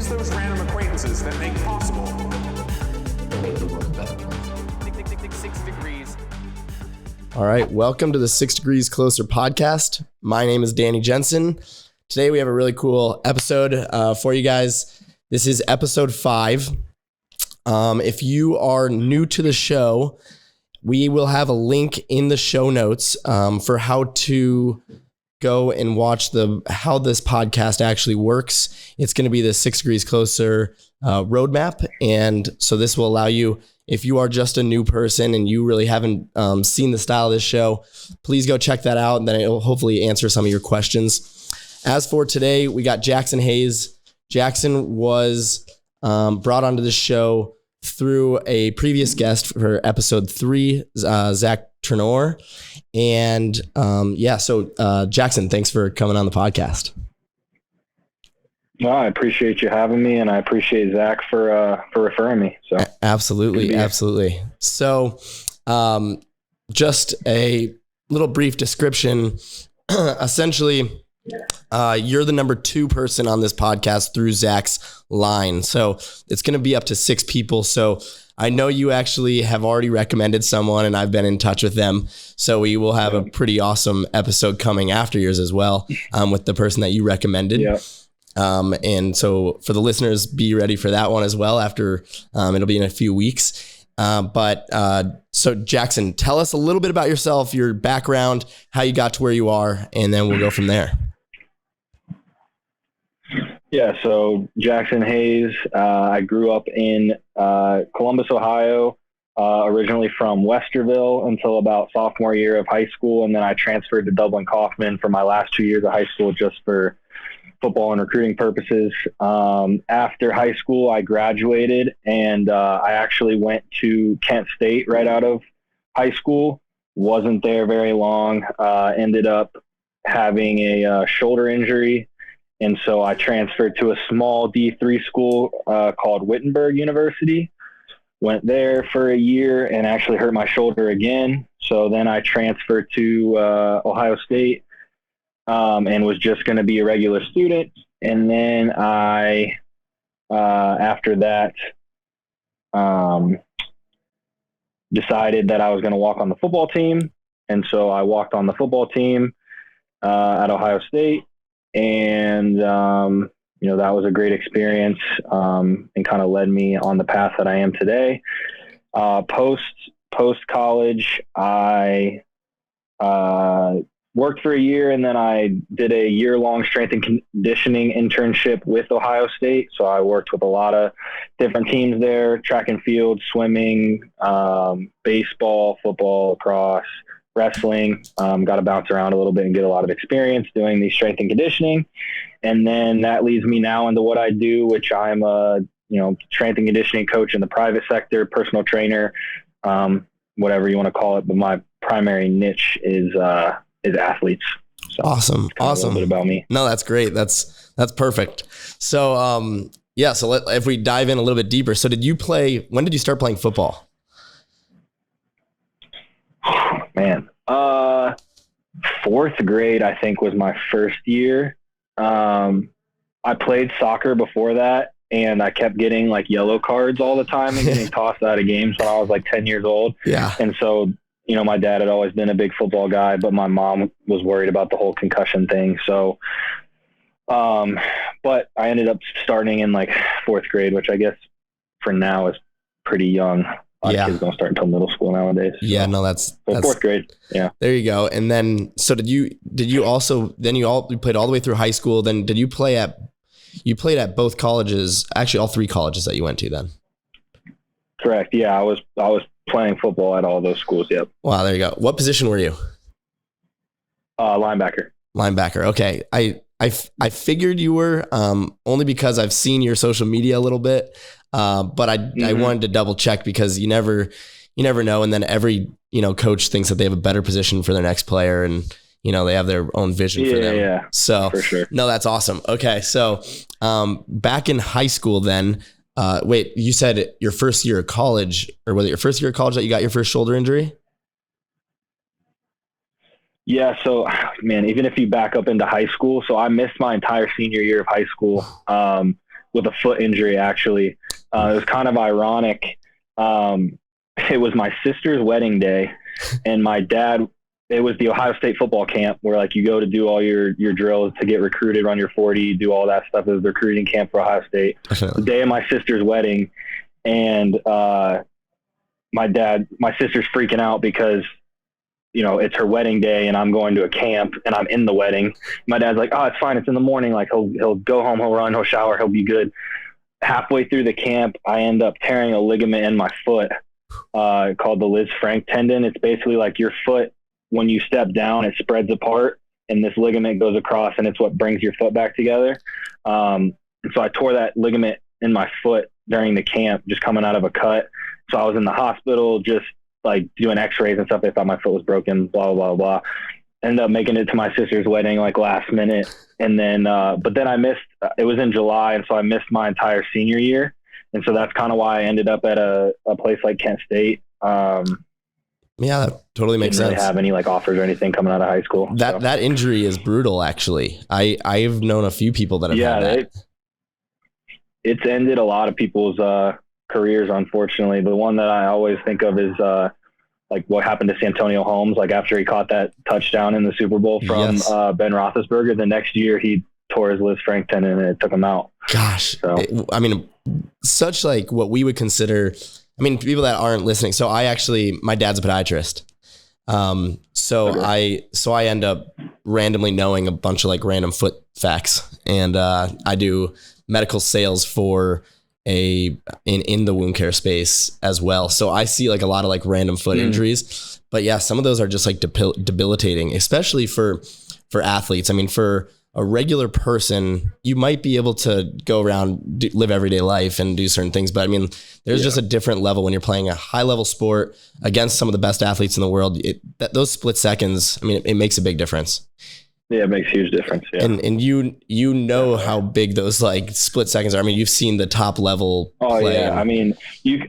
is those random acquaintances that make possible. Six degrees. All right, welcome to the 6 Degrees Closer podcast. My name is Danny Jensen. Today we have a really cool episode for you guys. This is episode 5. If you are new to the show, we will have a link in the show notes for how to go and watch how this podcast actually works. It's going to be the 6 Degrees Closer roadmap. And so this will allow you, if you are just a new person and you really haven't seen the style of this show, please go check that out, and then it'll hopefully answer some of your questions. As for today, we got Jackson Hayes. Jackson was brought onto the show through a previous guest for episode 3, Zach Turnure. And so Jackson, thanks for coming on the podcast. No, I appreciate you having me, and I appreciate Zach for referring me. So Absolutely. So just a little brief description. Essentially, you're the number 2 person on this podcast through Zach's line. So it's going to be up to 6 people. So I know you actually have already recommended someone, and I've been in touch with them. So we will have a pretty awesome episode coming after yours as well, with the person that you recommended. Yeah. And so for the listeners, be ready for that one as well after, it'll be in a few weeks. So Jackson, tell us a little bit about yourself, your background, how you got to where you are, and then we'll go from there. Yeah. So Jackson Hayes, I grew up in, Columbus, Ohio, originally from Westerville until about sophomore year of high school. And then I transferred to Dublin-Kaufman for my last 2 years of high school, just for football and recruiting purposes. After high school, I graduated, and I actually went to Kent State right out of high school. Wasn't there very long. Ended up having a shoulder injury, and so I transferred to a small D3 school called Wittenberg University. Went there for a year and actually hurt my shoulder again. So then I transferred to Ohio State. And was just going to be a regular student. And then I, after that, decided that I was going to walk on the football team. And so I walked on the football team at Ohio State. And, that was a great experience, and kind of led me on the path that I am today. Post college, I worked for a year, and then I did a year-long strength and conditioning internship with Ohio State. So I worked with a lot of different teams there: track and field, swimming, baseball, football, lacrosse, wrestling. Got to bounce around a little bit and get a lot of experience doing the strength and conditioning. And then that leads me now into what I do, which I'm a strength and conditioning coach in the private sector, personal trainer, whatever you want to call it. But my primary niche is athletes. So Awesome. A little bit about me. No, that's great. That's perfect. So, if we dive in a little bit deeper. So when did you start playing football? Man, 4th grade, I think, was my first year. I played soccer before that, and I kept getting like yellow cards all the time and getting tossed out of games when I was like 10 years old. Yeah. And so, my dad had always been a big football guy, but my mom was worried about the whole concussion thing. So, but I ended up starting in like 4th grade, which I guess for now is pretty young. A lot of kids don't start until middle school nowadays. So. Yeah, no, that's 4th grade. Yeah. There you go. And then, so you played all the way through high school. Then you played at both colleges, actually all 3 colleges that you went to then? Correct. Yeah. I was playing football at all those schools. Yep. Wow. There you go. What position were you? Linebacker. Okay. I figured you were, only because I've seen your social media a little bit. But I wanted to double check, because you never know. And then every, coach thinks that they have a better position for their next player, and, they have their own vision for them. Yeah. So for sure. No, that's awesome. Okay. So, back in high school then, wait, you said your first year of college, or was it your first year of college that you got your first shoulder injury? Yeah. So, man, even if you back up into high school, so I missed my entire senior year of high school. with a foot injury, actually. It was kind of ironic. It was my sister's wedding day, and my dad, it was the Ohio State football camp where like you go to do all your drills to get recruited, run your 40, do all that stuff. It was the recruiting camp for Ohio State. The day of my sister's wedding. And my sister's freaking out because, you know, it's her wedding day and I'm going to a camp and I'm in the wedding. My dad's like, oh, it's fine. It's in the morning. Like he'll go home, he'll run, he'll shower, he'll be good. Halfway through the camp, I end up tearing a ligament in my foot called the Liz Frank tendon. It's basically like your foot, when you step down, it spreads apart and this ligament goes across and it's what brings your foot back together. And so I tore that ligament in my foot during the camp, just coming out of a cut. So I was in the hospital, just like doing x-rays and stuff. They thought my foot was broken, blah, blah, blah. Ended up making it to my sister's wedding, like last minute. And then, but then I missed, it was in July. And so I missed my entire senior year. And so that's kind of why I ended up at a place like Kent State. Yeah, that totally makes sense. Didn't really have any like offers or anything coming out of high school. That injury is brutal, actually. I've known a few people that have had that. It's ended a lot of people's careers, unfortunately. The one that I always think of is like what happened to Santonio Holmes. Like after he caught that touchdown in the Super Bowl from Ben Roethlisberger, the next year he tore his Liz Frank tendon and it took him out. Gosh, so. I mean, such like what we would consider. I mean, people that aren't listening. So my dad's a podiatrist. So I end up randomly knowing a bunch of like random foot facts, and I do medical sales for in the wound care space as well. So I see like a lot of like random foot injuries, but yeah, some of those are just like debilitating, especially for athletes. I mean, for a regular person, you might be able to go around, live everyday life and do certain things. But I mean, there's just a different level when you're playing a high level sport against some of the best athletes in the world. Those split seconds, I mean, it makes a big difference. Yeah, it makes a huge difference. Yeah. And you know how big those like split seconds are. I mean, you've seen the top level. Oh yeah. I mean,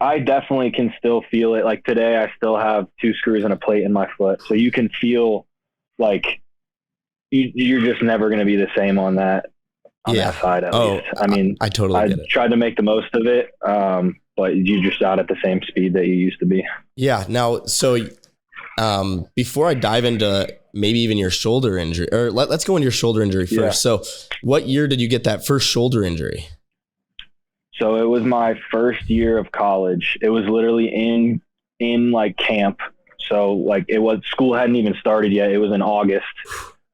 I definitely can still feel it. Like today, I still have 2 screws and a plate in my foot. So you can feel like you're just never going to be the same on that side. At least. I mean, I totally get it. Tried to make the most of it. But you're just out at the same speed that you used to be. Yeah. Now, so before I dive into maybe even your shoulder injury, or let's go into your shoulder injury first. Yeah. So what year did you get that first shoulder injury? So it was my first year of college. It was literally in like camp. So like school hadn't even started yet. It was in August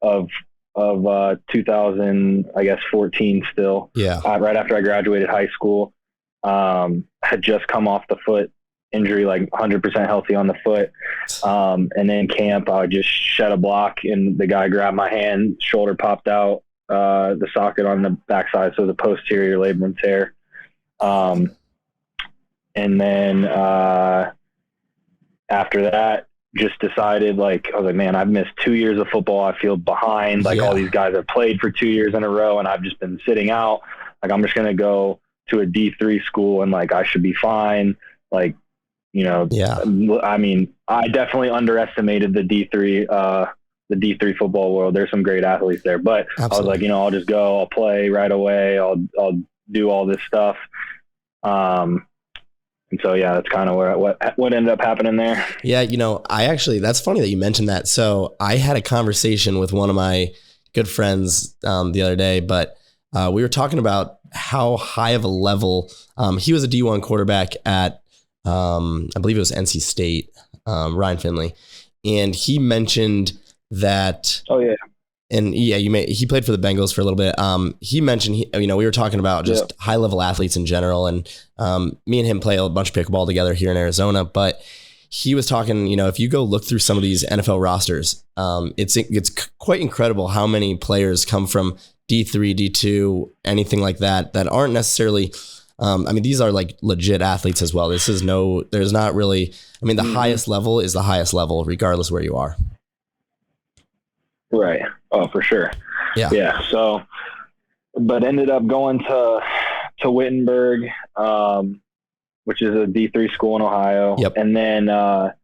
of 2014 still. Yeah. Right after I graduated high school. Had just come off the foot injury, like 100% healthy on the foot. And then camp, I just shed a block and the guy grabbed my hand, shoulder popped out, the socket on the backside. So the posterior labrum tear. And then, after that, just decided like, I was like, man, I've missed 2 years of football. I feel behind. Like all these guys have played for 2 years in a row and I've just been sitting out. Like, I'm just going to go to a D3 school and like, I should be fine. Like, you know, I mean, I definitely underestimated the D3 football world. There's some great athletes there, but absolutely. I was like, you know, I'll just go, I'll play right away. I'll do all this stuff. And so, yeah, that's kind of what ended up happening there. Yeah. You know, that's funny that you mentioned that. So I had a conversation with one of my good friends the other day, but we were talking about how high of a level he was a D1 quarterback at, I believe it was NC State, Ryan Finley. And he mentioned that. Oh, yeah. And he played for the Bengals for a little bit. He mentioned, we were talking about just high level athletes in general. And me and him play a bunch of pickleball together here in Arizona. But he was talking, if you go look through some of these NFL rosters, it's quite incredible how many players come from D3, D2, anything like that aren't necessarily. These are like legit athletes as well. There's not really. The highest level is the highest level, regardless where you are. Right. Oh, for sure. Yeah. Yeah. So, but ended up going to Wittenberg, which is a D3 school in Ohio. Yep. And then got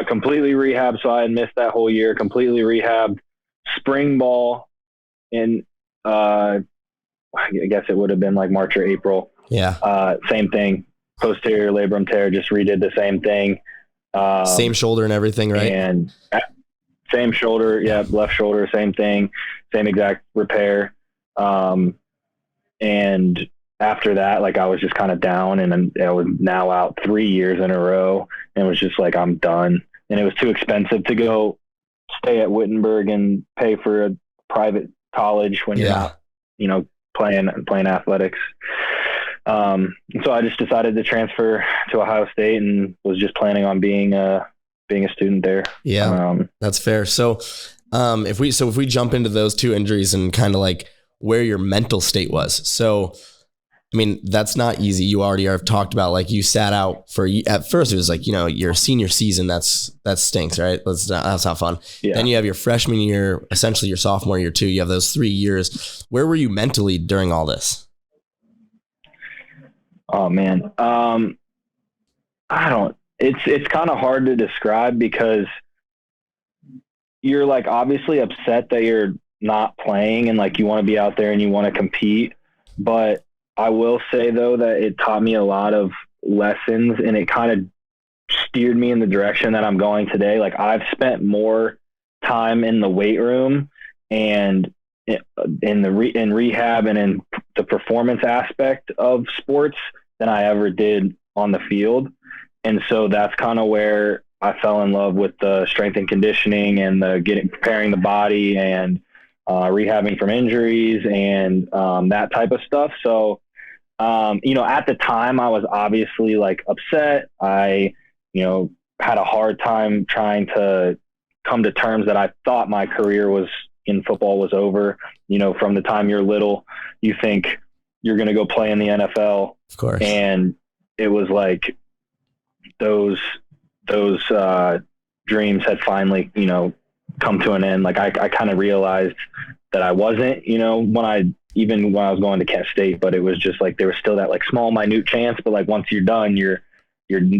completely rehabbed. So I had missed that whole year, completely rehabbed spring ball in I guess it would have been like March or April. Yeah. Same thing. Posterior labrum tear, just redid the same thing. Same shoulder and everything, right? And same shoulder. Yeah. Left shoulder, same thing, same exact repair. And after that, like I was just kind of down, and I was now out 3 years in a row, and it was just like, I'm done. And it was too expensive to go stay at Wittenberg and pay for a private college when you're not, playing athletics. And so I just decided to transfer to Ohio State and was just planning on being a student there. Yeah, that's fair. So, if we jump into those two injuries and kind of like where your mental state was. So, I mean, that's not easy. You already have talked about, like, you sat out for, at first it was like, your senior season, that stinks, right? That's not fun. Yeah. Then you have your freshman year, essentially your sophomore year too. You have those 3 years. Where were you mentally during all this? Oh man. It's kind of hard to describe, because you're like obviously upset that you're not playing and like you want to be out there and you want to compete. But I will say though that it taught me a lot of lessons, and it kind of steered me in the direction that I'm going today. Like I've spent more time in the weight room and in rehab and in the performance aspect of sports than I ever did on the field. And so that's kind of where I fell in love with the strength and conditioning and preparing the body and rehabbing from injuries and that type of stuff. So, at the time I was obviously like upset. I, had a hard time trying to come to terms that I thought my career in football was over. From the time you're little, you think you're going to go play in the NFL. Of course. And it was like those dreams had finally, come to an end. Like I kind of realized that I wasn't, when I was going to Kent State, but it was just like, there was still that like small, minute chance, but like once you're done, you're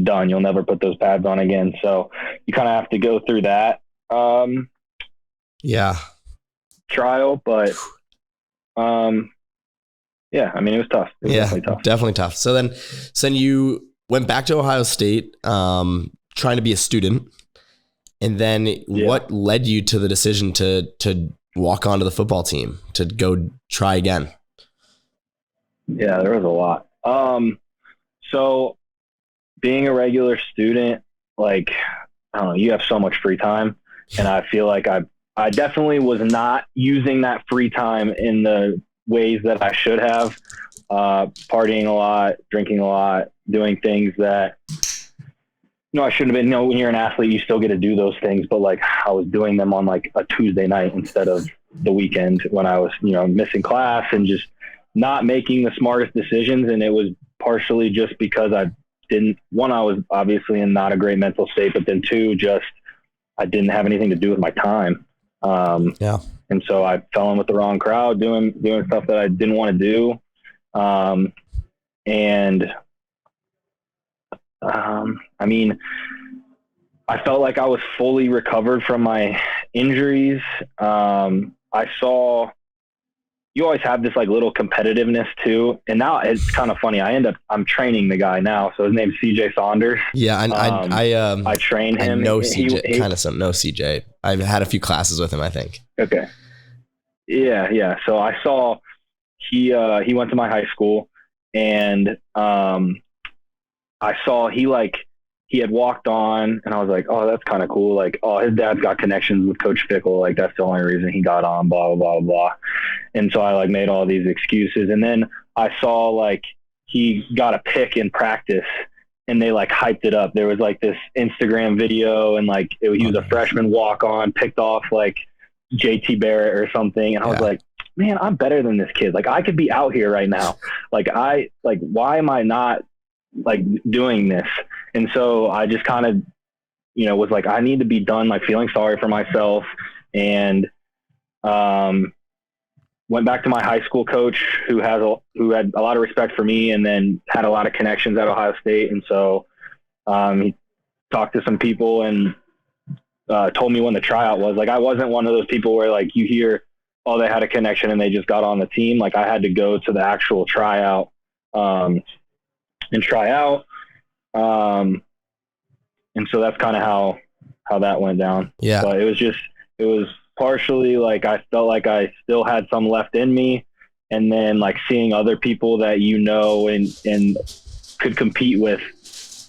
done. You'll never put those pads on again. So you kind of have to go through that, trial, but, yeah, I mean, it was tough. It was definitely tough. So then you went back to Ohio State, trying to be a student. And then what led you to the decision to walk onto the football team, to go try again? Yeah, there was a lot. So being a regular student, like, I don't know, you have so much free time, and I feel like I definitely was not using that free time in the ways that I should have, partying a lot, drinking a lot, doing things that, I shouldn't have been. When you're an athlete, you still get to do those things, but like I was doing them on like a Tuesday night instead of the weekend when I was, missing class and just not making the smartest decisions. And it was partially just because I was obviously in not a great mental state, but then two, just, I didn't have anything to do with my time. And so I fell in with the wrong crowd, doing stuff that I didn't want to do. I mean, I felt like I was fully recovered from my injuries. I saw, you always have this like little competitiveness too. And now it's kind of funny. I'm training the guy now. So his name's CJ Saunders. Yeah. I train him. I know CJ, know CJ. I've had a few classes with him, I think. Okay. Yeah. So I saw he went to my high school, and I saw he had walked on, and I was like, oh, that's kind of cool. Like, oh, his dad's got connections with Coach Fickle. Like, that's the only reason he got on, blah, blah, blah, blah. And so I like made all these excuses. And then I saw like he got a pick in practice, and they like hyped it up. There was like this Instagram video, and like he was a freshman walk on, picked off like JT Barrett or something. And I was like, man, I'm better than this kid. Like I could be out here right now. Why am I not like doing this? And so I just kind of, was like, I need to be done, like feeling sorry for myself, and went back to my high school coach who had a lot of respect for me, and then had a lot of connections at Ohio State. And so he talked to some people and told me when the tryout was. Like, I wasn't one of those people where like you hear oh, they had a connection and they just got on the team. Like I had to go to the actual tryout and try out. And so that's kind of how that went down. Yeah. But it was partially like I felt like I still had some left in me. And then like seeing other people that and could compete with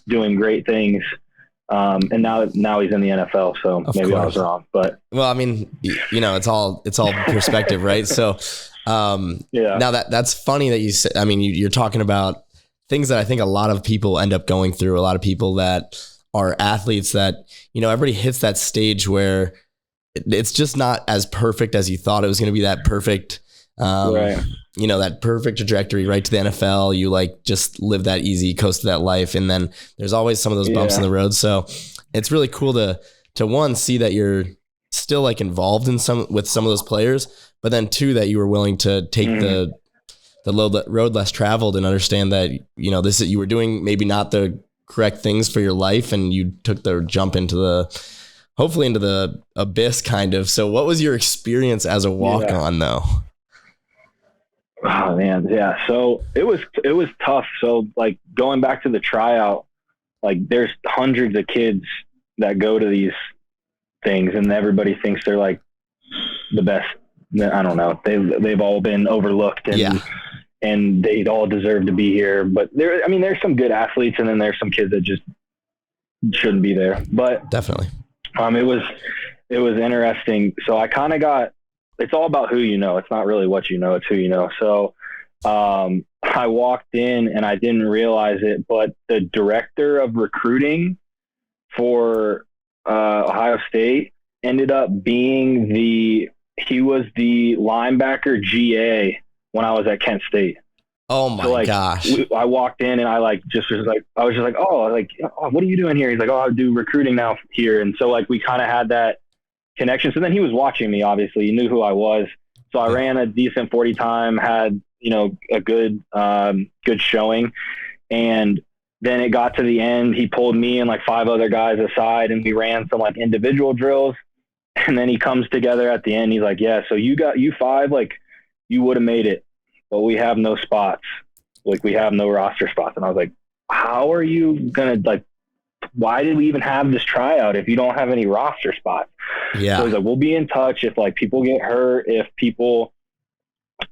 doing great things. And now he's in the NFL, so maybe I was wrong, but well, I mean, it's all perspective, right? So, now that's funny that you said, I mean, you're talking about things that I think a lot of people end up going through. A lot of people that are athletes that, everybody hits that stage where it's just not as perfect as you thought it was going to be, that perfect, right. That perfect trajectory right to the NFL. You like just live that easy, coast to that life. And then there's always some of those bumps in the road. So it's really cool to one, see that you're still like involved with some of those players, but then two, that you were willing to take the road less traveled and understand that, you were doing maybe not the correct things for your life. And you took the jump hopefully into the abyss kind of. So what was your experience as a walk-on though? Oh man. Yeah. So it was tough. So like going back to the tryout, like there's hundreds of kids that go to these things and everybody thinks they're like the best. I don't know. They've all been overlooked and they all deserve to be here. But there's some good athletes and then there's some kids that just shouldn't be there. But definitely. It was interesting. So I kind of it's all about who you know. It's not really what you know, it's who you know. So I walked in and I didn't realize it, but the director of recruiting for Ohio State ended up being he was the linebacker GA when I was at Kent State. Oh my gosh. I walked in and I was just like, oh, what are you doing here? He's like, oh, I do recruiting now here. And so like, we kind of had that connection. So then he was watching me, obviously he knew who I was. So I ran a decent 40 time, had, a good showing. And then it got to the end. He pulled me and like 5 other guys aside and we ran some like individual drills. And then he comes together at the end. He's like, yeah, so you 5, like you would have made it, but we have no spots. Like we have no roster spots. And I was like, how are you going to why did we even have this tryout if you don't have any roster spots? Yeah. So he's like, we'll be in touch if like people get hurt, if people,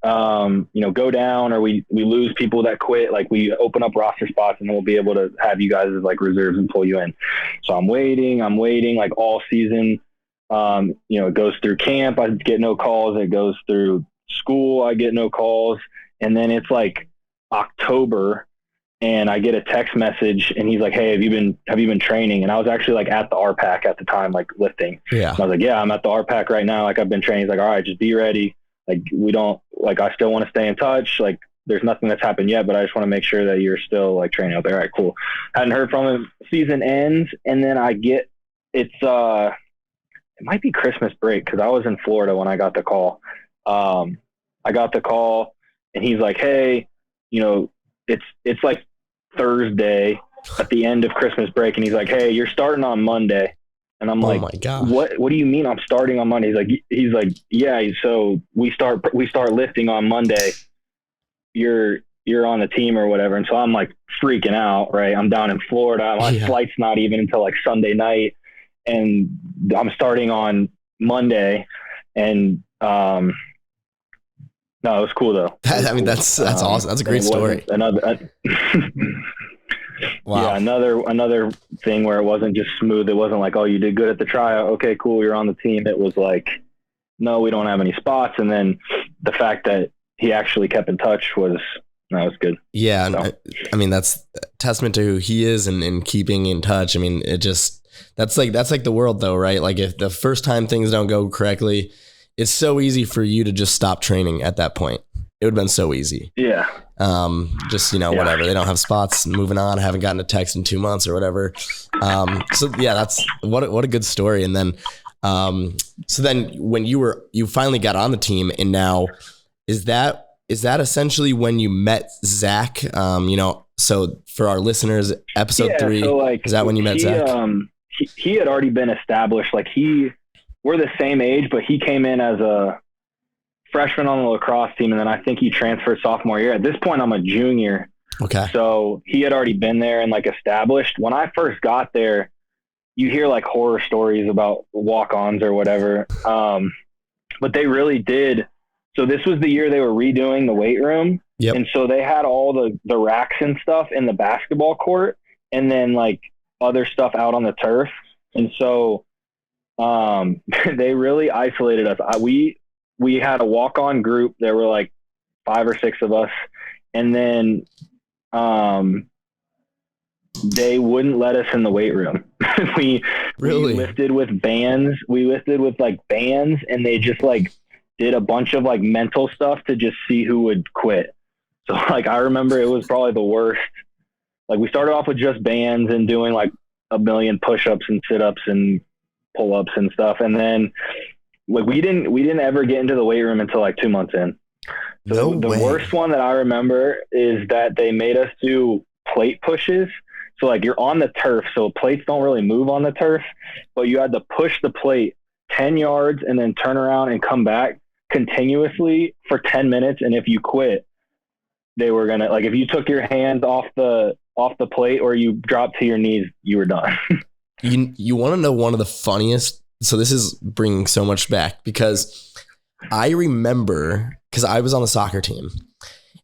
go down or we lose people that quit, like we open up roster spots and we'll be able to have you guys as like reserves and pull you in. So I'm waiting like all season. It goes through camp. I get no calls. It goes through school. I get no calls. And then it's like October and I get a text message and he's like, hey, have you been training? And I was actually like at the RPAC at the time, like lifting. Yeah. And I was like, yeah, I'm at the RPAC right now. Like I've been training. He's like, all right, just be ready. Like I still want to stay in touch. Like there's nothing that's happened yet, but I just want to make sure that you're still like training out there. All right, cool. Hadn't heard from him. Season ends. And then it might be Christmas break, cause I was in Florida when I got the call. I got the call and he's like, hey, it's like Thursday at the end of Christmas break. And he's like, hey, you're starting on Monday. And I'm like, oh my God. What do you mean I'm starting on Monday? He's like, yeah. So we start lifting on Monday. You're on the team or whatever. And so I'm like freaking out, right? I'm down in Florida. My flight's not even until like Sunday night. And I'm starting on Monday. And, no, it was cool though. That's awesome. That's a great story. Wow. Yeah, another thing where it wasn't just smooth. It wasn't like, oh, you did good at the tryout. Okay, cool, you're on the team. It was like, no, we don't have any spots. And then the fact that he actually kept in touch was good. Yeah, so. That's testament to who he is and keeping in touch. That's like the world though, right? Like if the first time things don't go correctly, it's so easy for you to just stop training at that point. It would have been so easy. Yeah. Whatever. They don't have spots, moving on. I haven't gotten a text in 2 months or whatever. So yeah, that's what a good story. And then, so then when you finally got on the team and now is that essentially when you met Zach? So for our listeners, episode 3, so like, is that when you met Zach? He had already been established. Like we're the same age, but he came in as freshman on the lacrosse team, and then I think he transferred sophomore year. At this point, I'm a junior. Okay. So he had already been there and like established. When I first got there, you hear like horror stories about walk-ons or whatever. But they really did. So this was the year they were redoing the weight room. Yep. And so they had all the racks and stuff in the basketball court and then like other stuff out on the turf. And so they really isolated us. We had a walk-on group. There were like 5 or 6 of us. And then they wouldn't let us in the weight room. we lifted with bands. We lifted with like bands, and they just like did a bunch of like mental stuff to just see who would quit. So like, I remember it was probably the worst. Like we started off with just bands and doing like a million push-ups and sit-ups and pull-ups and stuff. And then like, we didn't ever get into the weight room until like 2 months in. So the worst one that I remember is that they made us do plate pushes. So like you're on the turf, so plates don't really move on the turf, but you had to push the plate 10 yards and then turn around and come back continuously for 10 minutes. And if you quit, they were going to, like, if you took your hands off the plate or you dropped to your knees, you were done. You want to know one of the funniest? So this is bringing so much back because I remember, because I was on the soccer team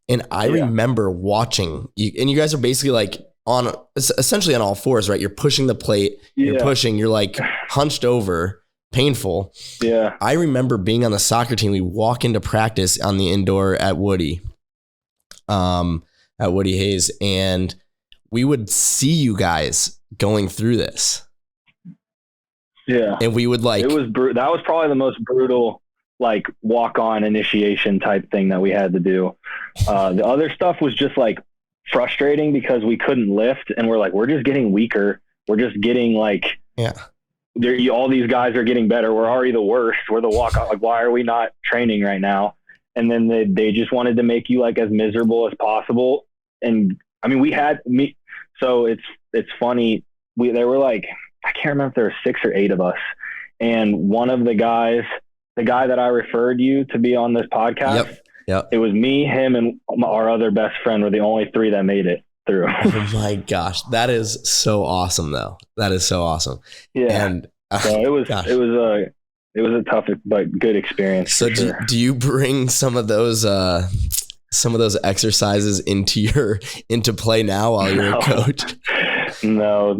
and I remember watching you, and you guys are basically like essentially on all fours, right? You're pushing the plate, you're pushing, you're like hunched over, painful. Yeah. I remember being on the soccer team. We walk into practice on the indoor at Woody Hayes, and we would see you guys going through this. Yeah. And we would like, that was probably the most brutal, like walk-on initiation type thing that we had to do. The other stuff was just like frustrating because we couldn't lift, and we're just getting weaker. We're just getting like, all these guys are getting better. We're already the worst. We're the walk-on. Like, why are we not training right now? And then they just wanted to make you like as miserable as possible. And I mean, so it's funny. There were like, I can't remember if there were 6 or 8 of us. And one of the guys, the guy that I referred you to be on this podcast, it was me, him, and our other best friend were the only 3 that made it through. Oh my gosh. That is so awesome though. That is so awesome. Yeah. And so it was a tough but good experience. So do you bring some of those exercises into play now while you're a coach? No,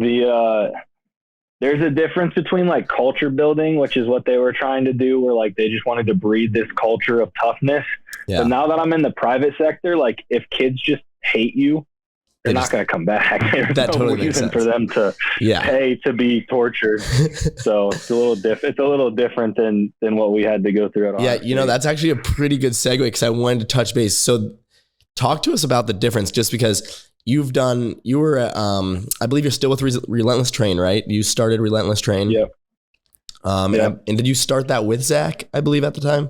there's a difference between like culture building, which is what they were trying to do, where like they just wanted to breed this culture of toughness. Yeah. But now that I'm in the private sector, like if kids just hate you, they're not going to come back. There's no totally reason for them to pay to be tortured. So it's a little different than what we had to go through. That's actually a pretty good segue because I wanted to touch base. So talk to us about the difference, just because you were, I believe you're still with Relentless Train, right? You started Relentless Train. Yep. And did you start that with Zach, I believe, at the time?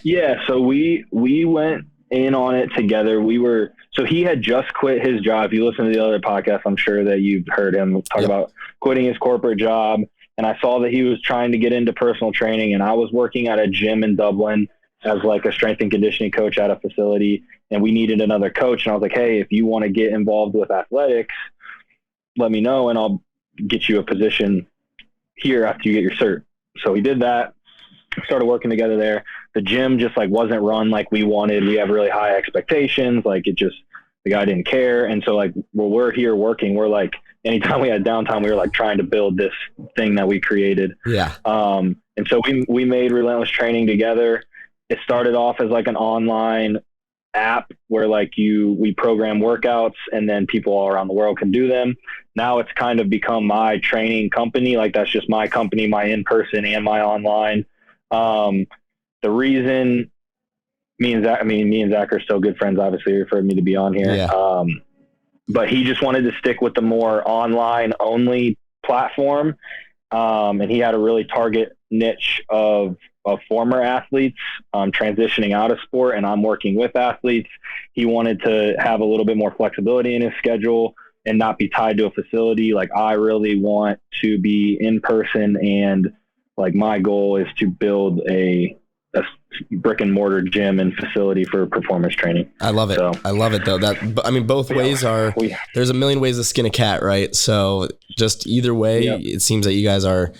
Yeah. So we went in on it together. So he had just quit his job. If you listen to the other podcast, I'm sure that you've heard him talk about quitting his corporate job. And I saw that he was trying to get into personal training, and I was working at a gym in Dublin as like a strength and conditioning coach at a facility, and we needed another coach. And I was like, hey, if you want to get involved with athletics, let me know and I'll get you a position here after you get your cert. So we did that. Started working together there. The gym just like wasn't run like we wanted. We have really high expectations. Like the guy didn't care. And so like, we're here working, we're like, anytime we had downtime, we were like trying to build this thing that we created. Yeah. And so we made Relentless Training together. It started off as like an online app where like we program workouts and then people all around the world can do them. Now it's kind of become my training company. Like that's just my company, my in-person and my online. The reason me and Zach are still good friends, obviously, for me to be on here. Yeah. But he just wanted to stick with the more online only platform. And he had a really target niche of former athletes transitioning out of sport, and I'm working with athletes. He wanted to have a little bit more flexibility in his schedule and not be tied to a facility. Like I really want to be in person, and like my goal is to build a brick and mortar gym and facility for performance training. I love it. So, I love it though. Both ways are, there's a million ways to skin a cat, right? So just either way, It seems that you guys are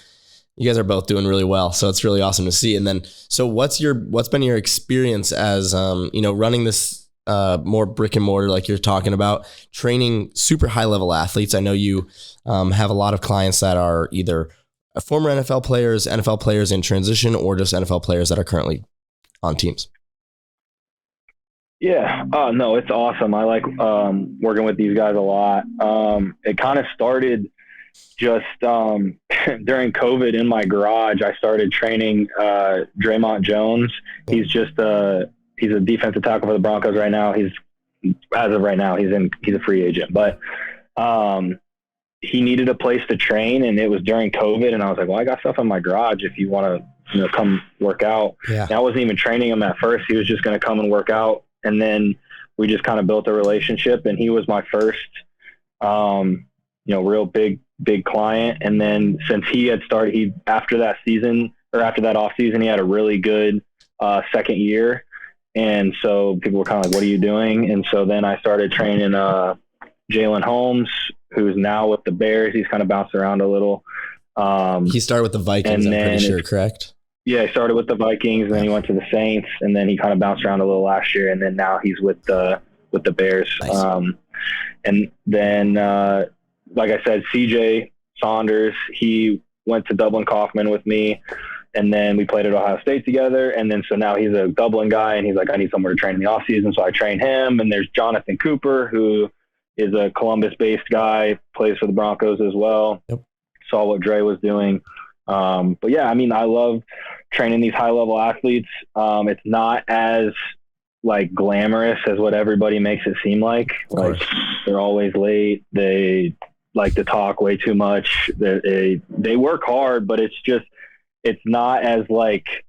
both doing really well. So it's really awesome to see. And then, so what's been your experience as, running this, more brick and mortar, like you're talking about, training super high level athletes? I know you, have a lot of clients that are either former NFL players in transition, or just NFL players that are currently on teams. Yeah. No, it's awesome. I like working with these guys a lot. It kind of started just during COVID in my garage. I started training Draymond Jones. He's a defensive tackle for the Broncos right now. He's a free agent, but he needed a place to train, and it was during COVID. And I was like, well, I got stuff in my garage if you want to, come work out. Yeah. And I wasn't even training him at first. He was just going to come and work out. And then we just kind of built a relationship, and he was my first, real big client. And then since he had started, after that off season, he had a really good second year. And so people were kind of like, what are you doing? And so then I started training Jalen Holmes, who's now with the Bears. He's kind of bounced around a little. He started with the Vikings, I'm pretty sure, correct? Yeah, he started with the Vikings, and then he went to the Saints, and then he kind of bounced around a little last year, and then now he's with the Bears. Nice. And then, like I said, CJ Saunders, he went to Dublin Kaufman with me, and then we played at Ohio State together. And then so now he's a Dublin guy, and he's like, I need somewhere to train in the off season, so I train him. And there's Jonathan Cooper, who is a Columbus-based guy, plays for the Broncos as well. Yep. Saw what Dre was doing. But yeah, I mean, I love training these high-level athletes. It's not as like glamorous as what everybody makes it seem like. Like, they're always late. They like to talk way too much. They work hard, but it's not as like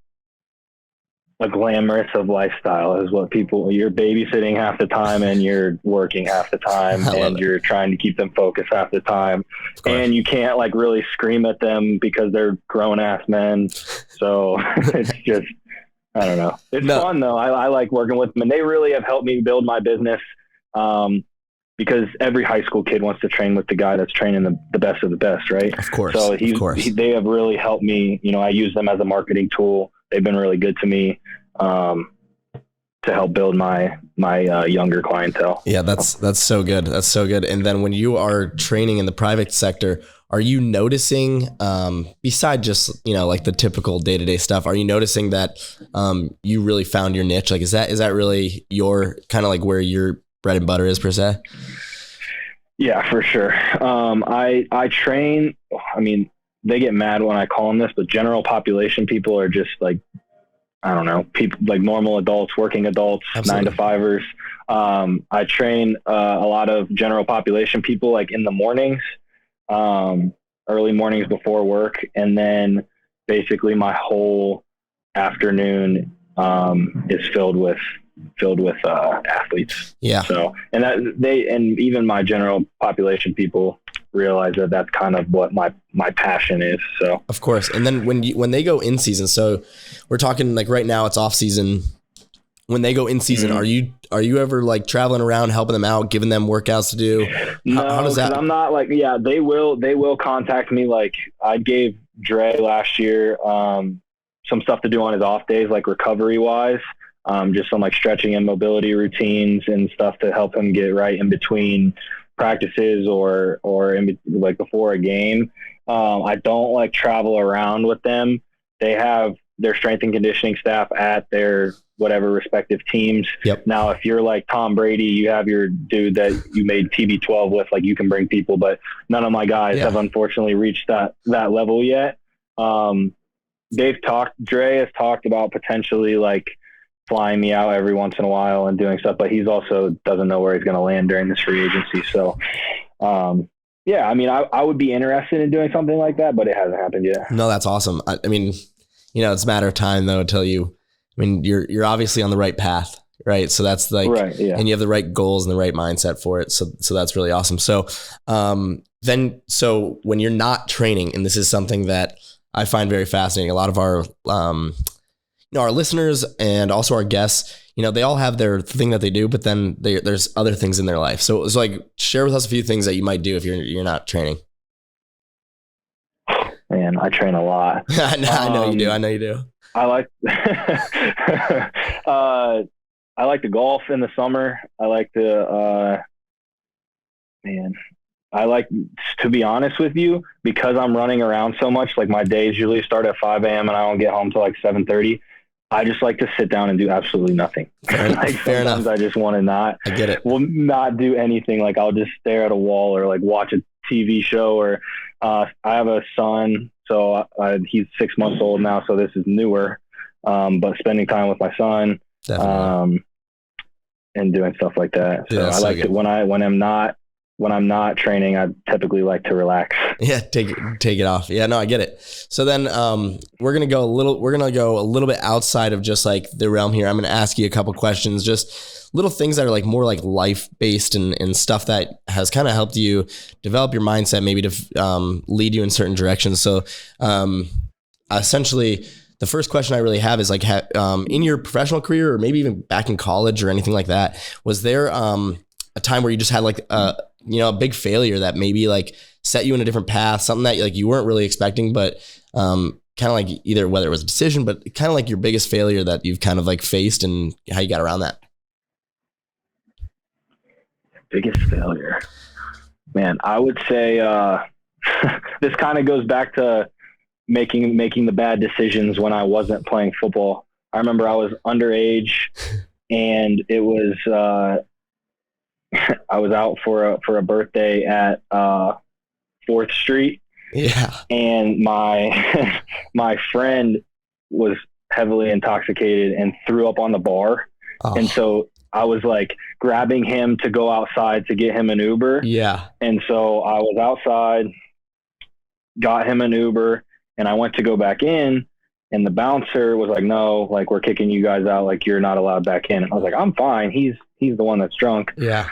a glamorous of lifestyle as what you're babysitting half the time, and you're working half the time, and you're trying to keep them focused half the time, and you can't like really scream at them because they're grown ass men. So it's just, I don't know. It's fun though. I like working with them, and they really have helped me build my business. Because every high school kid wants to train with the guy that's training the best of the best, right? Of course. So they have really helped me. I use them as a marketing tool. They've been really good to me to help build my younger clientele. Yeah, that's so good. That's so good. And then when you are training in the private sector, are you noticing, beside just, like the typical day-to-day stuff, are you noticing that you really found your niche? Like, is that really your kind of like where your bread and butter is per se? Yeah, for sure. I train, I mean, they get mad when I call them this, but general population people are just like, I don't know, people like normal adults, working adults, Absolutely. 9-to-5ers. I train a lot of general population people like in the mornings, early mornings before work. And then basically my whole afternoon is filled with athletes. Yeah. So, and even my general population people realize that that's kind of what my passion is. So of course. And then when they go in season, so we're talking like right now it's off season. When they go in season, mm-hmm. are you ever like traveling around, helping them out, giving them workouts to do? How does that? I'm not like, yeah, they will contact me. Like I gave Dre last year, some stuff to do on his off days, like recovery wise. Just some like stretching and mobility routines and stuff to help him get right in between practices or like before a game. I don't like travel around with them. They have their strength and conditioning staff at their whatever respective teams. Yep. Now, if you're like Tom Brady, you have your dude that you made TB12 with, like you can bring people, but none of my guys have unfortunately reached that level yet. Dre has talked about potentially like flying me out every once in a while and doing stuff, but he's also doesn't know where he's going to land during this free agency. So, yeah, I mean, I would be interested in doing something like that, but it hasn't happened yet. No, that's awesome. I mean, it's a matter of time though, until you're obviously on the right path, right? So that's like, right, yeah. And you have the right goals and the right mindset for it. So that's really awesome. So, so when you're not training, and this is something that I find very fascinating, a lot of our, our listeners and also our guests, they all have their thing that they do, but then there's other things in their life. So it's like, share with us a few things that you might do if you're not training. Man, I train a lot. I know you do. I know you do. I like, I like to golf in the summer. I like to, to be honest with you, because I'm running around so much, like my days usually start at 5 a.m. and I don't get home till like 7:30. I just like to sit down and do absolutely nothing. Fair enough. I just want to I get it. will not do anything. Like I'll just stare at a wall or like watch a TV show or, I have a son, so he's 6 months old now. So this is newer. But spending time with my son, and doing stuff like that. So I like to, when I'm not training, I typically like to relax. Yeah. Take it off. Yeah, no, I get it. So then, we're going to go a little bit outside of just like the realm here. I'm going to ask you a couple questions, just little things that are like more like life based and stuff that has kind of helped you develop your mindset, maybe to, lead you in certain directions. So, essentially the first question I really have is like, in your professional career or maybe even back in college or anything like that, was there, a time where you just had like, a big failure that maybe like set you in a different path, something that like you weren't really expecting, but kind of like either whether it was a decision, but kind of like your biggest failure that you've kind of like faced and how you got around that? Biggest failure, man, I would say this kind of goes back to making the bad decisions when I wasn't playing football. I remember I was underage and it was I was out for a birthday at 4th Street. Yeah. And my friend was heavily intoxicated and threw up on the bar. Oh. And so I was like grabbing him to go outside to get him an Uber. Yeah. And so I was outside, got him an Uber, and I went to go back in, and the bouncer was like, no, like we're kicking you guys out. Like you're not allowed back in. And I was like, I'm fine. He's the one that's drunk. Yeah.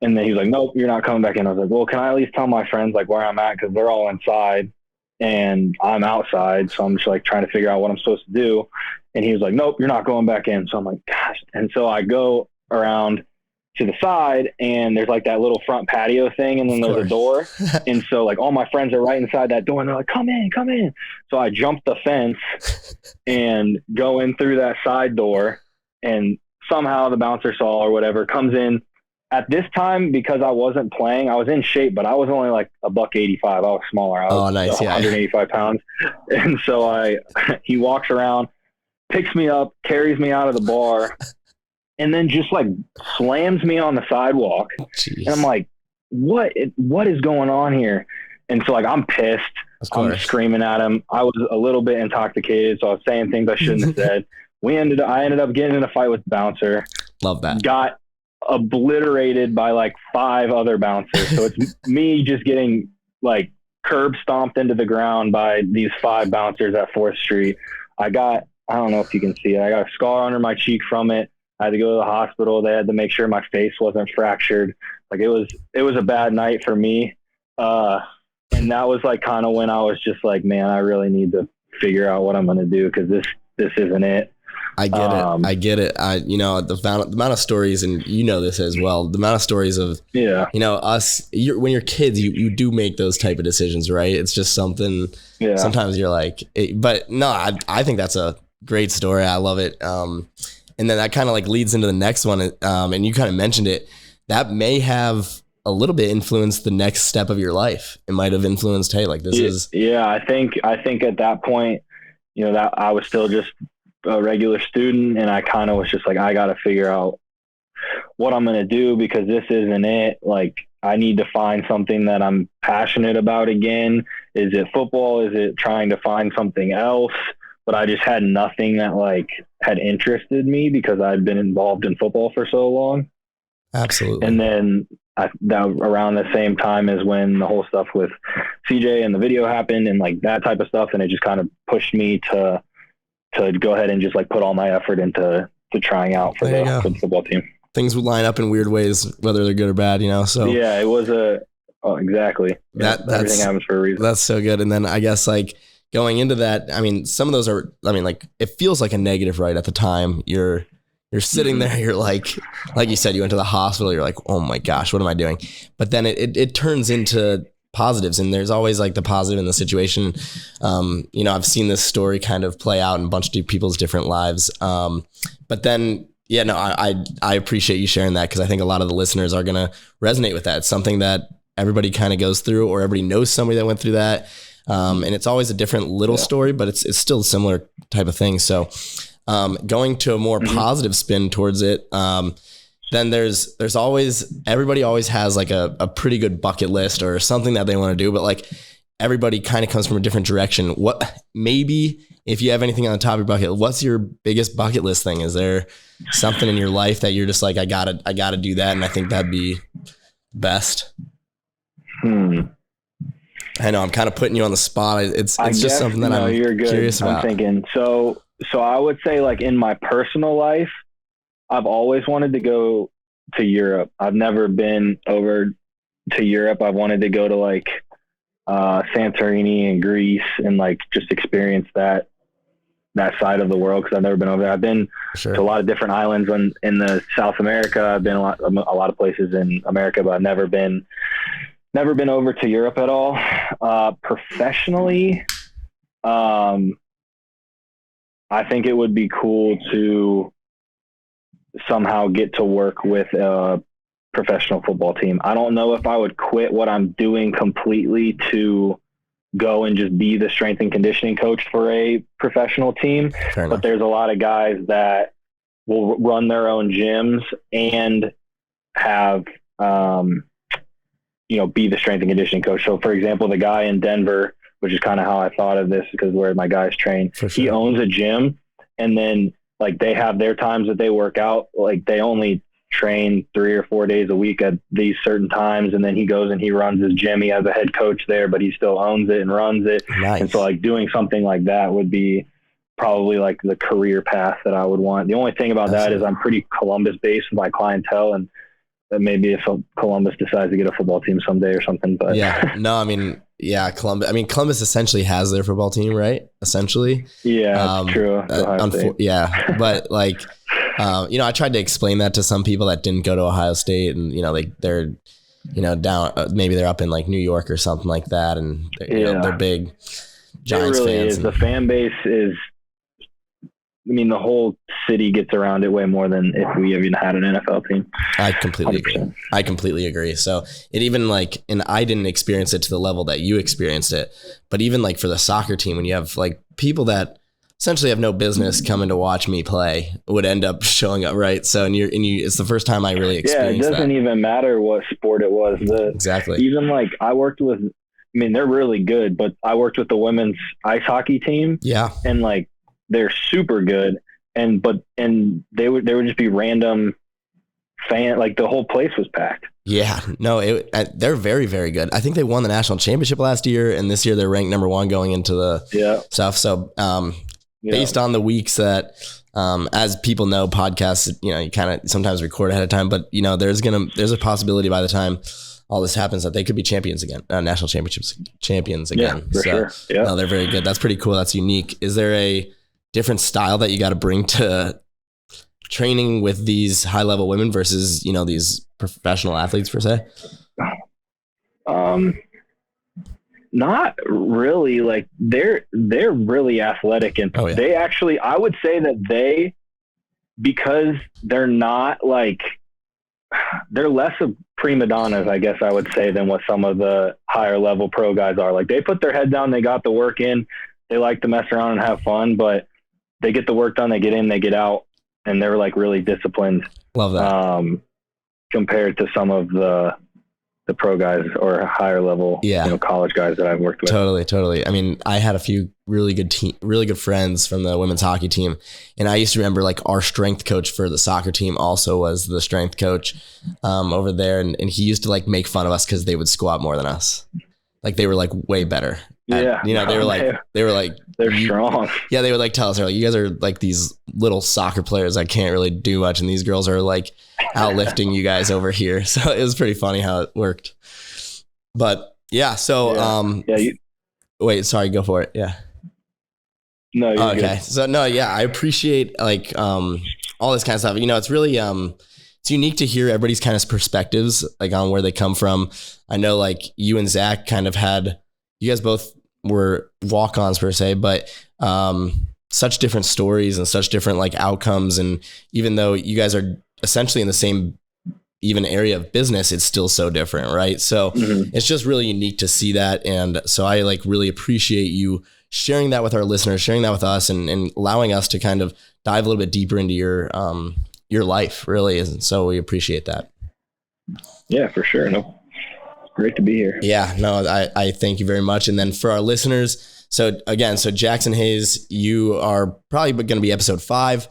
And then he was like, nope, you're not coming back in. I was like, well, can I at least tell my friends like where I'm at? Cause they're all inside and I'm outside. So I'm just like trying to figure out what I'm supposed to do. And he was like, nope, you're not going back in. So I'm like, gosh. And so I go around to the side and there's like that little front patio thing. And then there's a door. And so like all my friends are right inside that door and they're like, come in. So I jump the fence and go in through that side door, and somehow the bouncer saw or whatever comes in. At this time, because I wasn't playing, I was in shape, but I was only like $185. I was smaller. I was nice. 185 pounds. And so he walks around, picks me up, carries me out of the bar, and then just like slams me on the sidewalk. Jeez. And I'm like, what is going on here? And so like, I'm pissed. I'm screaming at him. I was a little bit intoxicated, so I was saying things I shouldn't have said. I ended up getting in a fight with the bouncer. Love that. Got obliterated by like 5 other bouncers. So it's me just getting like curb stomped into the ground by these 5 bouncers at 4th Street. I don't know if you can see it. I got a scar under my cheek from it. I had to go to the hospital. They had to make sure my face wasn't fractured. Like it was a bad night for me. And that was like kind of when I was just like, man, I really need to figure out what I'm going to do, because this isn't it. I get it. The amount of stories, and this as well, the amount of stories of, us, when you're kids, you do make those type of decisions, right? It's just something, sometimes you're like, but no, I think that's a great story. I love it. And then that kind of like leads into the next one. And you kind of mentioned it, that may have a little bit influenced the next step of your life. It might've influenced, hey, like this is. Yeah. I think at that point, that I was still just a regular student, and I kind of was just like, I got to figure out what I'm going to do, because this isn't it. Like I need to find something that I'm passionate about again. Is it football? Is it trying to find something else? But I just had nothing that like had interested me, because I'd been involved in football for so long. Absolutely. And then that around the same time is when the whole stuff with CJ and the video happened and like that type of stuff. And it just kind of pushed me to go ahead and just like put all my effort into trying out for the football team. Things would line up in weird ways, whether they're good or bad, so. Yeah, it was exactly. Everything happens for a reason. That's so good. And then I guess like, going into that, I mean, some of those are, I mean, like it feels like a negative right at the time. You're sitting there, you're like you said, you went to the hospital, you're like, oh my gosh, what am I doing? But then it turns into positives, and there's always like the positive in the situation. I've seen this story kind of play out in a bunch of people's different lives. But then, yeah, no, I appreciate you sharing that, because I think a lot of the listeners are going to resonate with that. It's something that everybody kind of goes through, or everybody knows somebody that went through that. And it's always a different little story, but it's still a similar type of thing. So going to a more positive spin towards it, then there's always, everybody always has like a pretty good bucket list or something that they want to do, but like everybody kind of comes from a different direction. What, maybe if you have anything on the top of your bucket, what's your biggest bucket list thing? Is there something in your life that you're just like, I gotta do that, and I think that'd be best? I know I'm kind of putting you on the spot. It's just something that I'm curious about. I'm thinking. So I would say, like, in my personal life, I've always wanted to go to Europe. I've never been over to Europe. I've wanted to go to like Santorini and Greece and like just experience that side of the world, because I've never been over there. I've been to a lot of different islands in the South America. I've been a lot of places in America, but I've never been over to Europe at all. Professionally, I think it would be cool to somehow get to work with a professional football team. I don't know if I would quit what I'm doing completely to go and just be the strength and conditioning coach for a professional team. But there's a lot of guys that will run their own gyms and have, be the strength and conditioning coach. So for example, the guy in Denver, which is kind of how I thought of this, because where my guys train, he owns a gym, and then like they have their times that they work out. Like they only train 3 or 4 days a week at these certain times. And then he goes and he runs his gym. He has a head coach there, but he still owns it and runs it. Nice. And so like doing something like that would be probably like the career path that I would want. The only thing about that is I'm pretty Columbus based with my clientele, and that maybe if Columbus decides to get a football team someday or something, but Columbus essentially has their football team, right? Essentially. Yeah, that's true. But like, I tried to explain that to some people that didn't go to Ohio State, and they're down, maybe they're up in like New York or something like that, and they're big Giants fans. The fan base is, the whole city gets around it way more than if we even had an NFL team. I completely agree. So it even and I didn't experience it to the level that you experienced it, but even like for the soccer team, when you have like people that essentially have no business coming to watch me play would end up showing up, right? So it's the first time I really experienced that. It doesn't even matter what sport it was. Exactly. Even like I worked with, they're really good, but I worked with the women's ice hockey team. Yeah. And like, they're super good. And they would just be random fan. Like the whole place was packed. Yeah, no, they're very, very good. I think they won the national championship last year, and this year they're ranked number 1 going into the stuff. So, based on the weeks that, as people know, podcasts, you kind of sometimes record ahead of time, but there's a possibility by the time all this happens that they could be champions again, national championships champions again. Yeah, for sure. Yeah, no, they're very good. That's pretty cool. That's unique. Is there a different style that you got to bring to training with these high level women versus, these professional athletes per se? Not really. Like they're really athletic, and they actually, I would say that because they're not like, they're less of prima donnas, I guess I would say, than what some of the higher level pro guys are. Like they put their head down, they got the work in, they like to mess around and have fun, but they get the work done, they get in, they get out, and they're like really disciplined. Love that. Compared to some of the pro guys or higher level, college guys that I've worked with. Totally. I had a few really good friends from the women's hockey team. And I used to remember like our strength coach for the soccer team also was the strength coach over there. And he used to like make fun of us because they would squat more than us. Like they were like way better. They were like, they're strong. Yeah. They would like tell us, they're like, you guys are like these little soccer players that can't really do much. And these girls are like outlifting you guys over here. So it was pretty funny how it worked. But yeah. So, wait, sorry, go for it. Yeah. No, you're Okay. good. So no, yeah, I appreciate like all this kind of stuff. You know, it's really it's unique to hear everybody's kind of perspectives like on where they come from. I know like you and Zach kind of you guys both were walk-ons per se, but such different stories and such different like outcomes. And even though you guys are essentially in the same even area of business, it's still so different, right? So it's just really unique to see that. And so I like really appreciate you sharing that with our listeners, sharing that with us, and allowing us to kind of dive a little bit deeper into your life, really. And so we appreciate that. Yeah, for sure. No, great to be here. Yeah, no, I thank you very much. And then for our listeners, so Jackson Hayes, you are probably going to be episode 5.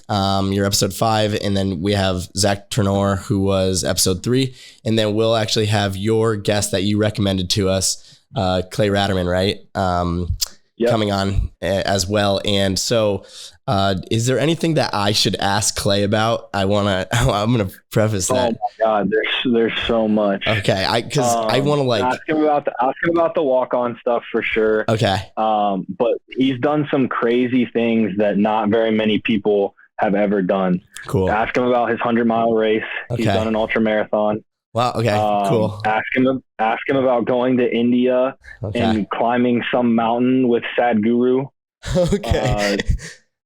You're episode 5. And then we have Zach Turnure, who was episode 3. And then we'll actually have your guest that you recommended to us, Clay Ratterman, right? Yep. Coming on as well. And so is there anything that I should ask Clay about? I'm going to preface that. Oh my God, there's so much. Okay. I want to like ask him about the walk-on stuff for sure. Okay. But he's done some crazy things that not very many people have ever done. Cool. Ask him about his 100-mile race. Okay. He's done an ultra marathon. Wow. Okay. Cool. Ask him about going to India and climbing some mountain with Sadhguru. Okay.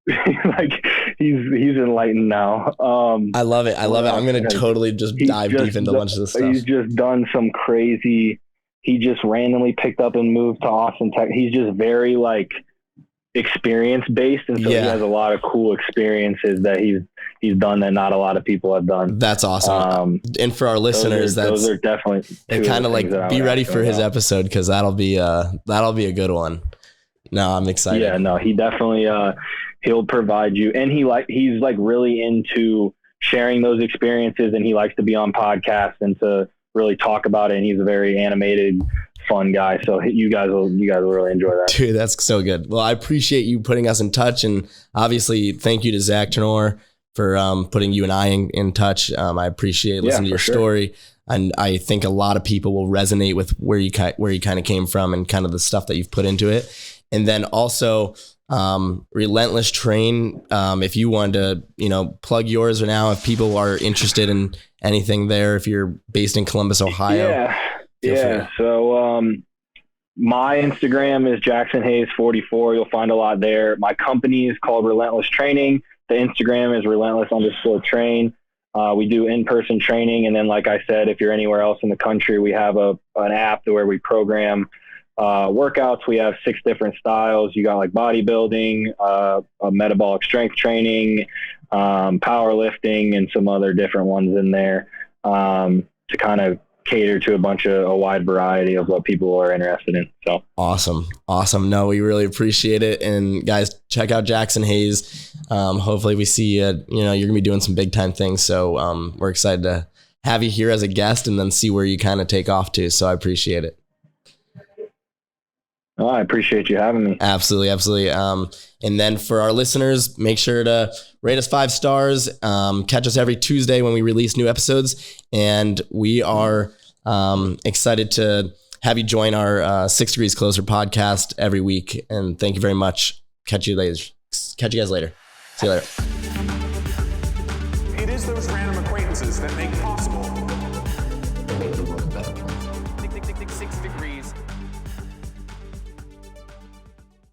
Like he's enlightened now. I love it. I'm going to totally just dive deep into a bunch of this stuff. He's just done some crazy. He just randomly picked up and moved to Austin, Texas. He's just very like experience based, and so he has a lot of cool experiences that he's done that not a lot of people have done. That's awesome. And for our listeners, those are definitely kind of like be ready for his episode, because that'll be a good one. No, I'm excited. Yeah, no, he definitely he'll provide you, and he's like really into sharing those experiences, and he likes to be on podcasts and to really talk about it. And he's a very animated, fun guy. So you guys will really enjoy that. Dude, that's so good. Well, I appreciate you putting us in touch, and obviously thank you to Zach Turnure for putting you and I in touch. I appreciate listening to your story. And I think a lot of people will resonate with where you kind of came from and kind of the stuff that you've put into it. And then also Relentless Train. If you wanted to, plug yours now, if people are interested in anything there, if you're based in Columbus, Ohio. Yeah. So my Instagram is Jackson Hayes 44. You'll find a lot there. My company is called Relentless Training. The Instagram is relentless_train. We do in-person training. And then, like I said, if you're anywhere else in the country, we have an app where we program workouts. We have 6 different styles. You got like bodybuilding, a metabolic strength training, powerlifting, and some other different ones in there to kind of cater to a wide variety of what people are interested in. So awesome. No, we really appreciate it. And guys, check out Jackson Hayes. Hopefully we see you're going to be doing some big time things. So we're excited to have you here as a guest and then see where you kind of take off to. So I appreciate it. Oh, I appreciate you having me. Absolutely. And then for our listeners, make sure to rate us 5 stars. Catch us every Tuesday when we release new episodes. And we are excited to have you join our 6 Degrees Closer podcast every week. And thank you very much. Catch you guys later. See you later. It is those random acquaintances that make possible. Make the world a better place.